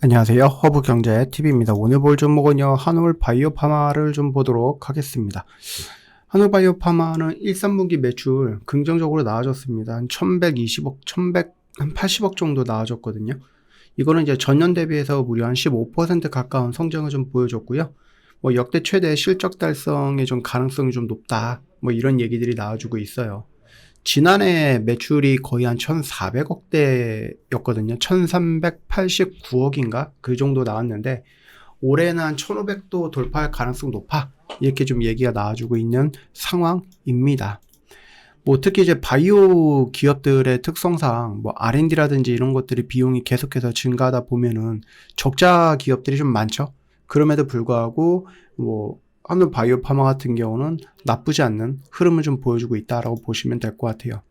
안녕하세요. 허브경제TV입니다. 오늘 볼 종목은요, 한올바이오파마를 좀 보도록 하겠습니다. 한올바이오파마는 1, 3분기 매출 긍정적으로 나아졌습니다. 한 1120억, 1180억 정도 나아졌거든요. 이거는 이제 전년 대비해서 무려 한 15% 가까운 성장을 좀 보여줬고요. 뭐 역대 최대 실적 달성의 좀 가능성이 좀 높다. 뭐 이런 얘기들이 나와주고 있어요. 지난해 매출이 거의 한 1,400억대였거든요. 1,389억인가? 그 정도 나왔는데, 올해는 한 1,500도 돌파할 가능성 높아. 이렇게 좀 얘기가 나와주고 있는 상황입니다. 뭐 특히 이제 바이오 기업들의 특성상 뭐 R&D라든지 이런 것들이 비용이 계속해서 증가하다 보면은 적자 기업들이 좀 많죠. 그럼에도 불구하고 뭐 한올바이오파마 같은 경우는 나쁘지 않는 흐름을 좀 보여주고 있다라고 보시면 될 것 같아요.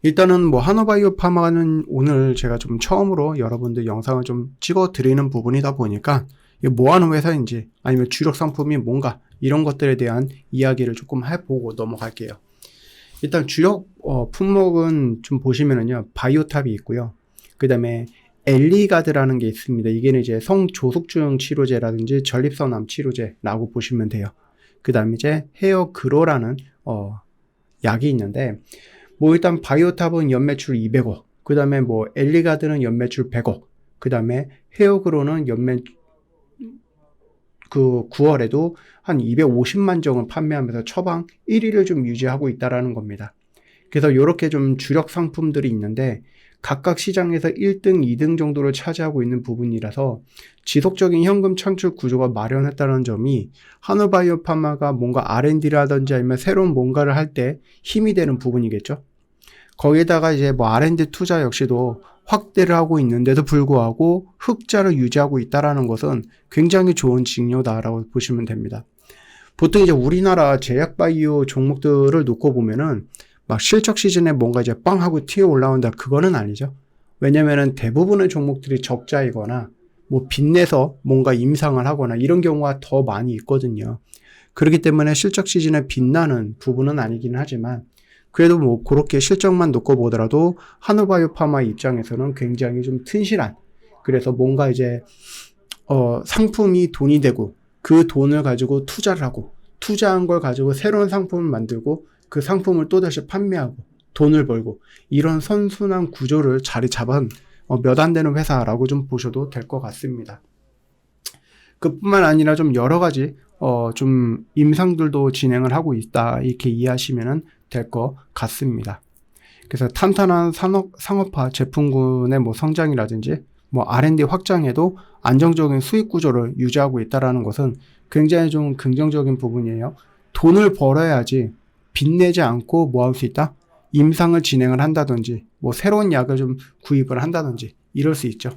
일단은 뭐 한올바이오파마는 오늘 제가 좀 처음으로 여러분들 영상을 좀 찍어 드리는 부분이다 보니까 이게 뭐 하는 회사인지 아니면 주력 상품이 뭔가 이런 것들에 대한 이야기를 조금 해보고 넘어갈게요. 일단 주력 품목은 좀 보시면은요, 바이오탑이 있고요. 그 다음에 엘리가드라는 게 있습니다. 이게 이제 성조숙증 치료제라든지 전립선암 치료제라고 보시면 돼요. 그 다음에 이제 헤어그로라는 약이 있는데, 뭐 일단 바이오탑은 연매출 200억, 그 다음에 뭐 엘리가드는 연매출 100억, 그 다음에 헤어그로는 그 9월에도 한 250만 정을 판매하면서 처방 1위를 좀 유지하고 있다라는 겁니다. 그래서 이렇게 좀 주력 상품들이 있는데 각각 시장에서 1등, 2등 정도를 차지하고 있는 부분이라서 지속적인 현금 창출 구조가 마련했다는 점이 한올바이오파마가 뭔가 R&D라든지 아니면 새로운 뭔가를 할 때 힘이 되는 부분이겠죠. 거기에다가 이제 뭐 R&D 투자 역시도 확대를 하고 있는데도 불구하고 흑자를 유지하고 있다라는 것은 굉장히 좋은 징조다라고 보시면 됩니다. 보통 이제 우리나라 제약바이오 종목들을 놓고 보면은 막 실적 시즌에 뭔가 이제 빵 하고 튀어 올라온다, 그거는 아니죠. 왜냐면은 대부분의 종목들이 적자이거나 뭐 빚내서 뭔가 임상을 하거나 이런 경우가 더 많이 있거든요. 그렇기 때문에 실적 시즌에 빛나는 부분은 아니긴 하지만 그래도 뭐 그렇게 실적만 놓고 보더라도 한올바이오파마 입장에서는 굉장히 좀 튼실한, 그래서 뭔가 이제 상품이 돈이 되고 그 돈을 가지고 투자를 하고 투자한 걸 가지고 새로운 상품을 만들고 그 상품을 또다시 판매하고 돈을 벌고 이런 선순환 구조를 자리 잡은 몇 안 되는 회사라고 좀 보셔도 될 것 같습니다. 그뿐만 아니라 좀 여러 가지 좀 임상들도 진행을 하고 있다, 이렇게 이해하시면 될 것 같습니다. 그래서 탄탄한 상업화 제품군의 뭐 성장이라든지 뭐 R&D 확장에도 안정적인 수익 구조를 유지하고 있다는 것은 굉장히 좀 긍정적인 부분이에요. 돈을 벌어야지 빚내지 않고 뭐 할 수 있다? 임상을 진행을 한다든지 뭐 새로운 약을 좀 구입을 한다든지 이럴 수 있죠.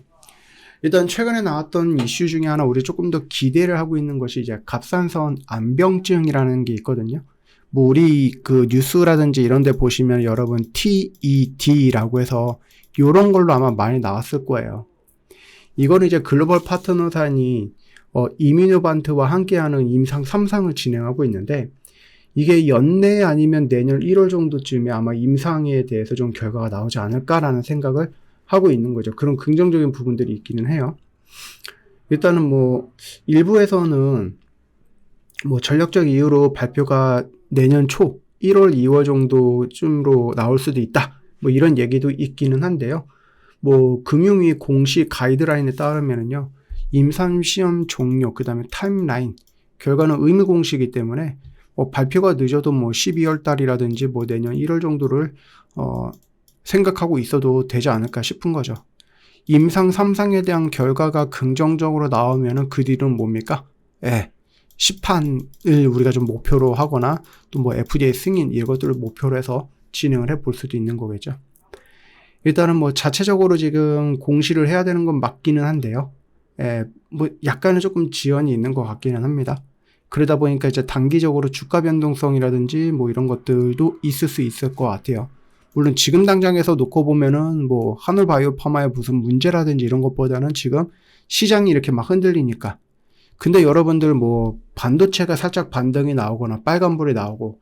일단 최근에 나왔던 이슈 중에 하나, 우리 조금 더 기대를 하고 있는 것이 이제 갑상선 암병증이라는 게 있거든요. 뭐 우리 그 뉴스라든지 이런 데 보시면 여러분 TED라고 해서 요런 걸로 아마 많이 나왔을 거예요. 이거는 이제 글로벌 파트너사니 이뮤노반트와 함께하는 임상 3상을 진행하고 있는데, 이게 연내 아니면 내년 1월 정도쯤에 아마 임상에 대해서 좀 결과가 나오지 않을까라는 생각을 하고 있는 거죠. 그런 긍정적인 부분들이 있기는 해요. 일단은 뭐 일부에서는 뭐 전력적 이유로 발표가 내년 초 1월, 2월 정도쯤으로 나올 수도 있다, 뭐 이런 얘기도 있기는 한데요. 뭐 금융위 공식 가이드라인에 따르면은요, 임상 시험 종료, 그 다음에 타임라인, 결과는 의무 공시이기 때문에 발표가 늦어도 뭐 12월 달이라든지 뭐 내년 1월 정도를 생각하고 있어도 되지 않을까 싶은 거죠. 임상 3상에 대한 결과가 긍정적으로 나오면은 그 뒤는 뭡니까? 시판을 우리가 좀 목표로 하거나 또 뭐 FDA 승인 이것들을 목표로 해서 진행을 해볼 수도 있는 거겠죠. 일단은 뭐 자체적으로 지금 공시를 해야 되는 건 맞기는 한데요. 뭐 약간은 조금 지연이 있는 것 같기는 합니다. 그러다 보니까 이제 단기적으로 주가 변동성이라든지 뭐 이런 것들도 있을 수 있을 것 같아요. 물론 지금 당장에서 놓고 보면은 뭐 한올바이오파마의 무슨 문제라든지 이런 것보다는 지금 시장이 이렇게 막 흔들리니까. 근데 여러분들 뭐 반도체가 살짝 반등이 나오거나 빨간불이 나오고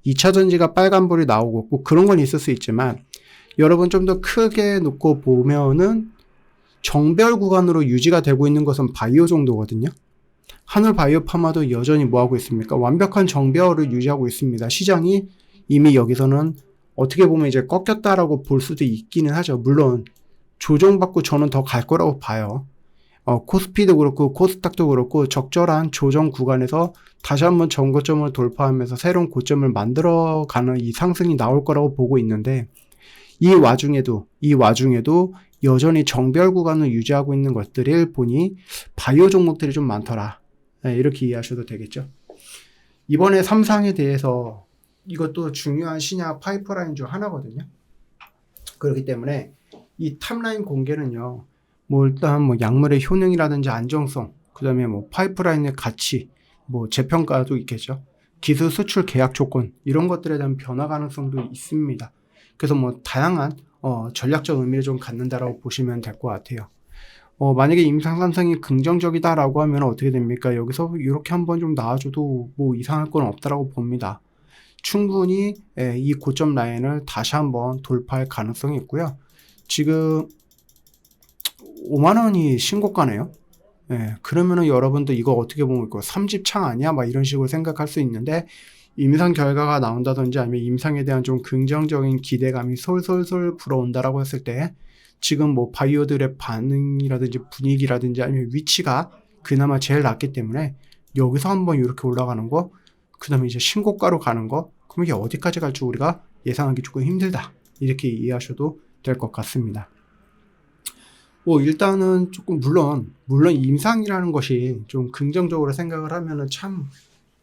2차전지가 빨간불이 나오고 뭐 그런 건 있을 수 있지만, 여러분 좀 더 크게 놓고 보면은 정배열 구간으로 유지가 되고 있는 것은 바이오 정도거든요. 한울 바이오 파마도 여전히 뭐하고 있습니까? 완벽한 정배열을 유지하고 있습니다. 시장이 이미 여기서는 어떻게 보면 이제 꺾였다라고 볼 수도 있기는 하죠. 물론 조정받고 저는 더 갈 거라고 봐요. 코스피도 그렇고 코스닥도 그렇고 적절한 조정 구간에서 다시 한번 전고점을 돌파하면서 새로운 고점을 만들어가는 이 상승이 나올 거라고 보고 있는데, 이 와중에도 여전히 정배열 구간을 유지하고 있는 것들을 보니 바이오 종목들이 좀 많더라. 이렇게 이해하셔도 되겠죠. 이번에 삼상에 대해서 이것도 중요한 신약 파이프라인 중 하나거든요. 그렇기 때문에 이 탑라인 공개는요, 뭐 일단 뭐 약물의 효능이라든지 안정성, 그 다음에 뭐 파이프라인의 가치, 뭐 재평가도 있겠죠. 기술 수출 계약 조건, 이런 것들에 대한 변화 가능성도 있습니다. 그래서 뭐 다양한 전략적 의미를 좀 갖는다라고 보시면 될 것 같아요. 만약에 임상삼성이 긍정적이다라고 하면 어떻게 됩니까? 여기서 이렇게 한번 좀 나와줘도 뭐 이상할 건 없다라고 봅니다. 충분히 이 고점 라인을 다시 한번 돌파할 가능성이 있고요. 지금 5만원이 신고가네요. 그러면은 여러분들 이거 어떻게 보면 이거 3집 창 아니야? 막 이런 식으로 생각할 수 있는데, 임상 결과가 나온다든지 아니면 임상에 대한 좀 긍정적인 기대감이 솔솔솔 불어온다라고 했을 때, 지금 뭐 바이오들의 반응이라든지 분위기라든지 아니면 위치가 그나마 제일 낮기 때문에 여기서 한번 이렇게 올라가는 거, 그 다음에 이제 신고가로 가는 거, 그럼 이게 어디까지 갈지 우리가 예상하기 조금 힘들다, 이렇게 이해하셔도 될 것 같습니다. 뭐 일단은 조금 물론 임상이라는 것이 좀 긍정적으로 생각을 하면은 참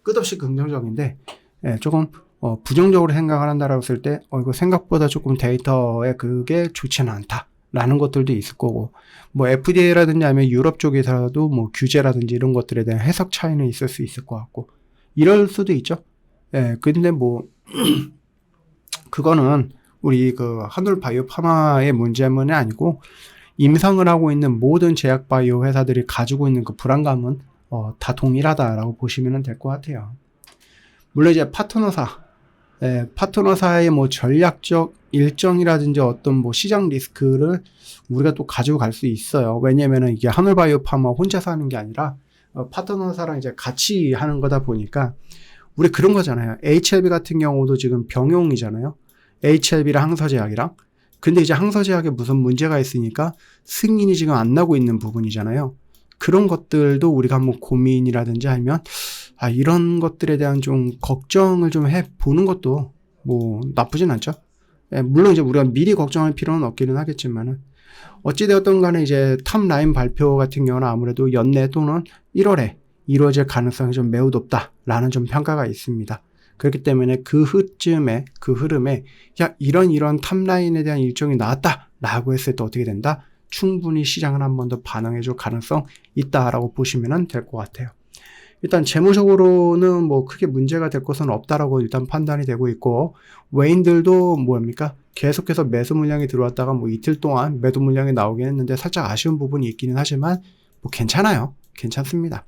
끝없이 긍정적인데, 조금 부정적으로 생각을 한다라고 했을 때 이거 생각보다 조금 데이터에 그게 좋지는 않다라는 것들도 있을 거고, 뭐 FDA라든지 아니면 유럽 쪽에서도 뭐 규제라든지 이런 것들에 대한 해석 차이는 있을 수 있을 것 같고, 이럴 수도 있죠. 근데 뭐 그거는 우리 그 한울 바이오 파마의 문제만이 아니고 임상을 하고 있는 모든 제약 바이오 회사들이 가지고 있는 그 불안감은 다 동일하다라고 보시면 될 것 같아요. 물론 이제 파트너사의 뭐 전략적 일정이라든지 어떤 뭐 시장 리스크를 우리가 또 가지고 갈 수 있어요. 왜냐면은 이게 한울 바이오 파마 혼자서 하는 게 아니라 파트너사랑 이제 같이 하는 거다 보니까, 우리 그런 거잖아요. HLB 같은 경우도 지금 병용이잖아요. HLB랑 항서제약이랑. 근데 이제 항서제약에 무슨 문제가 있으니까 승인이 지금 안 나고 있는 부분이잖아요. 그런 것들도 우리가 한번 고민이라든지 하면 이런 것들에 대한 좀 걱정을 좀 해보는 것도 뭐 나쁘진 않죠. 물론 이제 우리가 미리 걱정할 필요는 없기는 하겠지만은, 어찌되었던 간에 이제 탑라인 발표 같은 경우는 아무래도 연내 또는 1월에 이루어질 가능성이 좀 매우 높다라는 좀 평가가 있습니다. 그렇기 때문에 그 흐름에 이런 탑라인에 대한 일정이 나왔다라고 했을 때 어떻게 된다? 충분히 시장을 한 번 더 반응해줄 가능성 있다라고 보시면 될 것 같아요. 일단 재무적으로는 뭐 크게 문제가 될 것은 없다라고 일단 판단이 되고 있고, 외인들도 뭡니까? 계속해서 매수 물량이 들어왔다가 뭐 이틀 동안 매도 물량이 나오긴 했는데 살짝 아쉬운 부분이 있기는 하지만 뭐 괜찮아요. 괜찮습니다.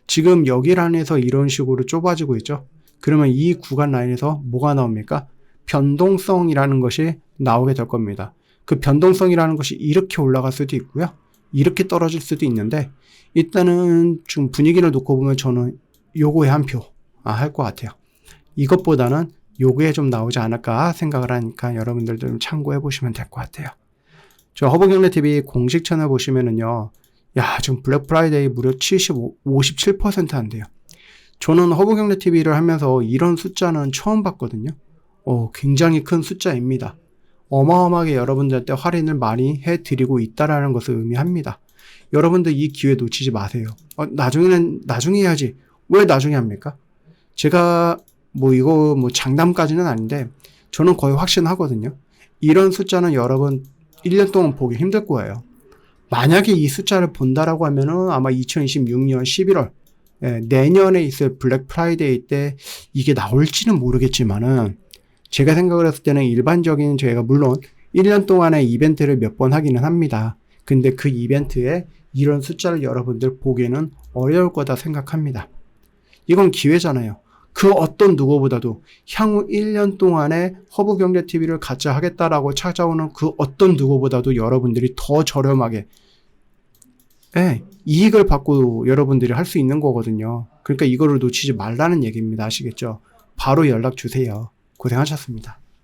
지금 여기 라인에서 이런 식으로 좁아지고 있죠. 그러면 이 구간 라인에서 뭐가 나옵니까? 변동성이라는 것이 나오게 될 겁니다. 그 변동성이라는 것이 이렇게 올라갈 수도 있고요. 이렇게 떨어질 수도 있는데, 일단은 좀 분위기를 놓고 보면 저는 요거에 한 표 할 것 같아요. 이것보다는 요거에 좀 나오지 않을까 생각을 하니까 여러분들도 좀 참고해 보시면 될 것 같아요. 저 허브경제TV 공식 채널 보시면은요, 지금 블랙 프라이데이 무려 57% 한대요. 저는 허브경제TV를 하면서 이런 숫자는 처음 봤거든요. 굉장히 큰 숫자입니다. 어마어마하게 여러분들한테 할인을 많이 해드리고 있다라는 것을 의미합니다. 여러분들 이 기회 놓치지 마세요. 나중에 해야지. 왜 나중에 합니까? 제가 이거 장담까지는 아닌데 저는 거의 확신하거든요. 이런 숫자는 여러분 1년 동안 보기 힘들 거예요. 만약에 이 숫자를 본다라고 하면은 아마 2026년 11월 내년에 있을 블랙 프라이데이 때 이게 나올지는 모르겠지만은, 제가 생각을 했을 때는 일반적인 저희가 물론 1년 동안의 이벤트를 몇 번 하기는 합니다. 근데 그 이벤트에 이런 숫자를 여러분들 보기에는 어려울 거다 생각합니다. 이건 기회잖아요. 그 어떤 누구보다도 향후 1년 동안에 허브경제TV를 같이 하겠다라고 찾아오는 그 어떤 누구보다도 여러분들이 더 저렴하게 예, 이익을 받고 여러분들이 할 수 있는 거거든요. 그러니까 이거를 놓치지 말라는 얘기입니다. 아시겠죠? 바로 연락 주세요. 고생하셨습니다.